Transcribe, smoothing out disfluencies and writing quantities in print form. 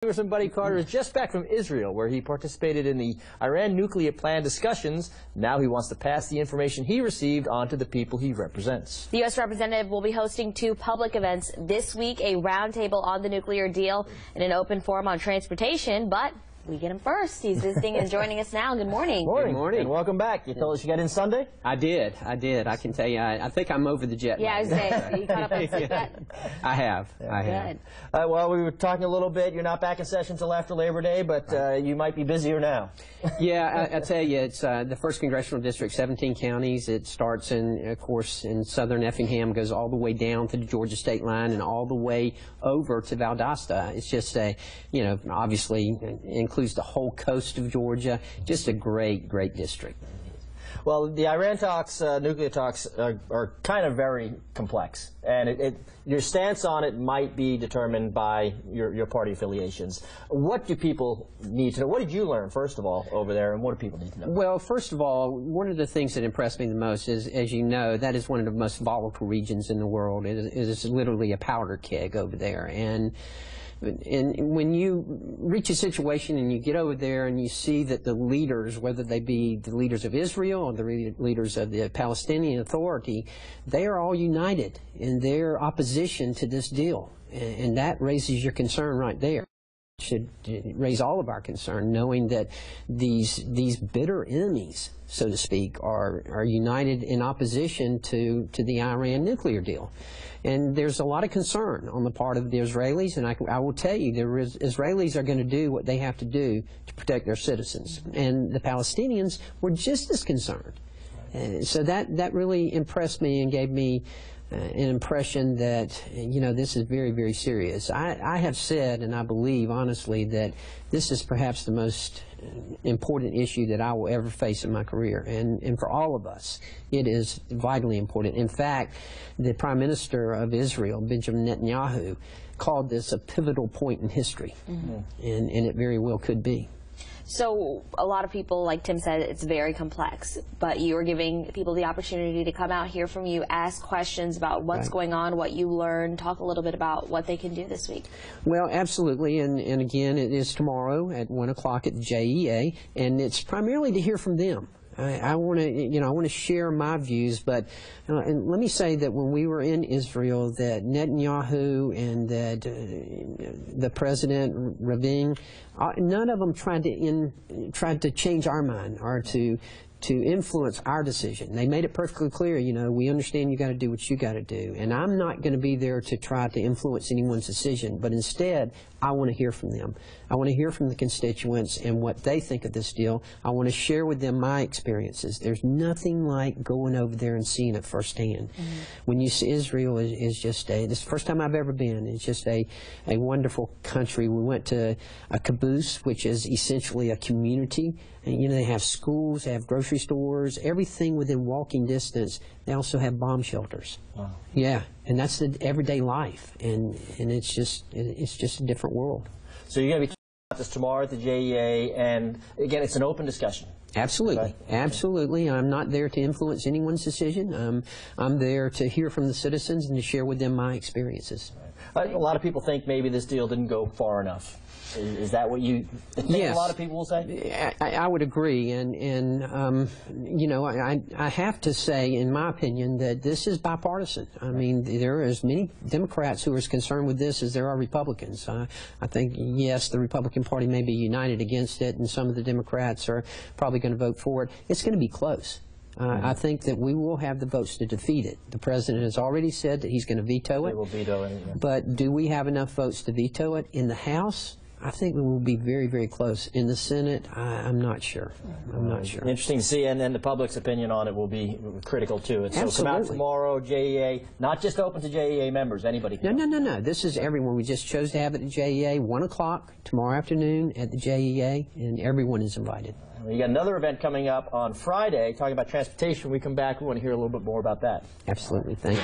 Congressman Buddy Carter is just back from Israel, where he participated in the Iran nuclear plan discussions. Now he wants to pass the information he received on to the people he represents. The U.S. representative will be hosting 2 public events this week, a roundtable on the nuclear deal and an open forum on transportation, but we get him first. He's visiting and joining us now. Good morning. Good morning. And welcome back. You told us you got in Sunday? I did. I can tell you, I think I'm over the jet lag. Yeah, I was saying, you caught up on sleep yet? I have. Good. Well, we were talking a little bit. You're not back in session until after Labor Day, but you might be busier now. Yeah, I tell you, it's the 1st Congressional District, 17 counties. It starts, of course, in southern Effingham, goes all the way down to the Georgia state line and all the way over to Valdosta. It's just obviously includes the whole coast of Georgia. Just a great, great district. Well, the Iran talks, nuclear talks, are kind of very complex, and your stance on it might be determined by your party affiliations. What do people need to know? What did you learn, first of all, over there, and what do people need to know? Well, first of all, one of the things that impressed me the most is, as you know, that is one of the most volatile regions in the world. It is literally a powder keg over there, and when you reach a situation and you get over there and you see that the leaders, whether they be the leaders of Israel or the leaders of the Palestinian Authority, they are all united in their opposition to this deal. And that raises your concern right there. It should raise all of our concern, knowing that these bitter enemies, so to speak, are united in opposition to the Iran nuclear deal. And there's a lot of concern on the part of the Israelis, and I will tell you, the Israelis are going to do what they have to do to protect their citizens. And the Palestinians were just as concerned. So that really impressed me and gave me an impression that, this is very, very serious. I have said, and I believe honestly, that this is perhaps the most important issue that I will ever face in my career. And for all of us, it is vitally important. In fact, the Prime Minister of Israel, Benjamin Netanyahu, called this a pivotal point in history. Mm-hmm. And it very well could be. So a lot of people, like Tim said, it's very complex, but you are giving people the opportunity to come out, hear from you, ask questions about what's going on, what you learned, talk a little bit about what they can do this week. Well, absolutely, and again, it is tomorrow at 1 o'clock at the JEA, and it's primarily to hear from them. I want to, share my views, but and let me say that when we were in Israel, that Netanyahu and that the President Rabin, none of them tried to change our mind or to influence our decision. They made it perfectly clear, we understand you got to do what you got to do, and I'm not going to be there to try to influence anyone's decision, but instead, I want to hear from them. I want to hear from the constituents and what they think of this deal. I want to share with them my experiences. There's nothing like going over there and seeing it firsthand. Mm-hmm. When you see Israel is just this is the first time I've ever been. It's just a wonderful country. We went to a kibbutz, which is essentially a community. And, they have schools, they have grocery stores, everything within walking distance. They also have bomb shelters. Wow. Yeah, and that's the everyday life, and it's just a different world. So you're going to be talking about this tomorrow at the JEA, and again, it's an open discussion. Absolutely, okay. Absolutely. I'm not there to influence anyone's decision. I'm there to hear from the citizens and to share with them my experiences. A lot of people think maybe this deal didn't go far enough. Is that what you think? Yes. A lot of people will say? I would agree, and I have to say, in my opinion, that this is bipartisan. I mean, there are as many Democrats who are as concerned with this as there are Republicans. I think, yes, the Republican Party may be united against it, and some of the Democrats are probably going to vote for it. It's going to be close. I think that we will have the votes to defeat it. The President has already said that he's going to veto it. He will veto it. Yeah. But do we have enough votes to veto it? In the House, I think we will be very, very close. In the Senate, I'm not sure. I'm not sure. Interesting to see, and then the public's opinion on it will be critical to it. So Absolutely. Come out tomorrow, JEA, not just open to JEA members, anybody can No. This is everyone. We just chose to have it at JEA, 1 o'clock tomorrow afternoon at the JEA, and everyone is invited. You got another event coming up on Friday talking about transportation. When we come back, we want to hear a little bit more about that. Absolutely. Thank you.